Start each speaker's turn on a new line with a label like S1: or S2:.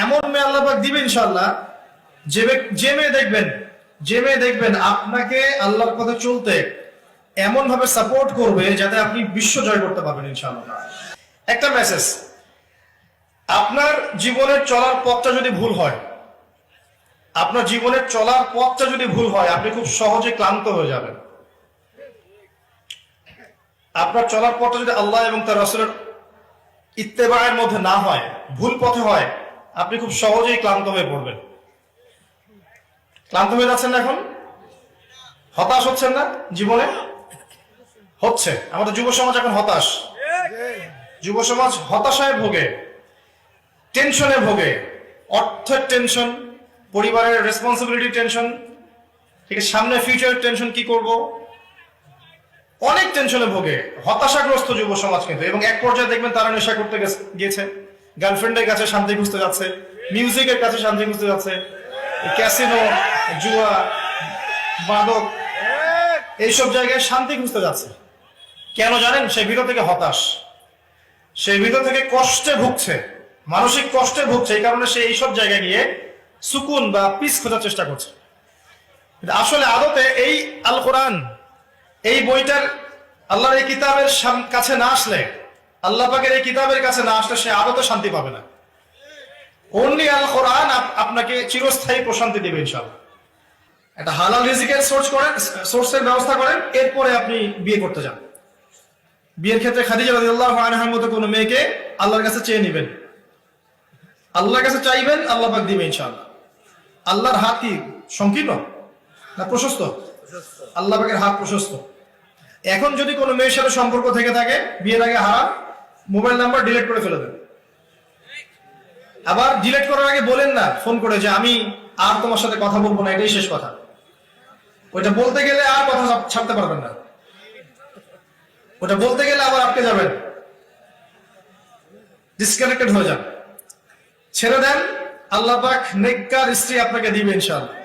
S1: এমন মেয়ে আল্লাহ পাক দিবে ইনশাআল্লাহ, যে মেয়ে দেখবেন আপনাকে আল্লাহর পথে চলতে এমন ভাবে সাপোর্ট করবে যাতে আপনি বিশ্ব জয় করতে পারবেন ইনশাআল্লাহ। একটা মেসেজ, আপনার জীবনের চলার পথটা যদি ভুল হয়, আপনি খুব সহজে ক্লান্ত হয়ে যাবেন। আপনার চলার পথটা যদি আল্লাহ এবং তার রাসূলের ইত্তেবায়ের মধ্যে না হয়, ভুল পথে হয়, আপনি খুব সহজেই ক্লান্ত হয়ে পড়বেন। ক্লান্ত হয়ে যাচ্ছেন না? এখন হতাশ হচ্ছেন না? জীবনে হচ্ছে। আমাদের যুব সমাজ এখন হতাশ। যুব সমাজ হতাশায় ভোগে, টেনশনে ভোগে, অর্থের টেনশন, পরিবারের রেসপন্সিবিলিটি টেনশন, ঠিক আছে, সামনে ফিউচার টেনশন, কি করব, অনেক টেনশনে ভোগে, হতাশাগ্রস্ত যুব সমাজ কিন্তু। এবং এক পর্যায়ে দেখবেন তারা নেশা করতে গিয়েছে, গার্লফ্রেন্ডের কাছে শান্তি খুঁজতে যাচ্ছে, মিউজিকের কাছে শান্তি খুঁজতে যাচ্ছে, ক্যাসিনো, জুয়া, মাদক, এইসব জায়গায় শান্তি খুঁজতে যাচ্ছে। কেন জানেন? সে ভিতর থেকে হতাশ, সে ভিতর থেকে কষ্টে ভুগছে, মানসিক কষ্টে ভুগছে। এই কারণে সে এইসব জায়গায় গিয়ে সুকুন বা পিস খোঁজার চেষ্টা করছে। আসলে আদতে এই আল কোরআন, এই বইটার, আল্লাহর এই কিতাবের কাছে না আসলে, আল্লাহ পাকের এই কিতাবের কাছে না আসলে সে আদতে শান্তি পাবে না। অনলি আল কোরআন আপনাকে চিরস্থায়ী প্রশান্তি দেবে ইনশাআল্লাহ। একটা হালাল রিজিকের সোর্সের ব্যবস্থা করেন, এরপরে আপনি বিয়ে করতে যান। বিয়ের ক্ষেত্রে খাদিজা রাদিয়াল্লাহু আনহার মতো কোনো মেয়েকে আল্লাহর কাছে চেয়ে নেবেন, আল্লাহর কাছে চাইবেন, আল্লাহ পাক দিবে ইনশাআল্লাহ। আল্লাহর হাত কি সংকীর্ণ না প্রশস্ত? আল্লাহ পাকের হাত প্রশস্ত। এখন যদি কোনো মেয়ের সাথে সম্পর্ক থেকে থাকে, বিয়ের আগে হারাম, মোবাইল নাম্বার ডিলিট করে ফেলে দেন। আবার ডিলিট করার আগে বলেন না ফোন করে যে আমি আর তোমার সাথে কথা বলবো না, এটাই শেষ কথা। ওইটা বলতে গেলে আর কথা ছাড়তে পারবেন না, ওটা বলতে গেলে আবার আটকে যাবেন, ডিসকানেক্টেড হয়ে যান। ছেড়ে দেন, আল্লাহ পাক নেককার স্ত্রী আপনাকে দিবে ইনশাআল্লাহ।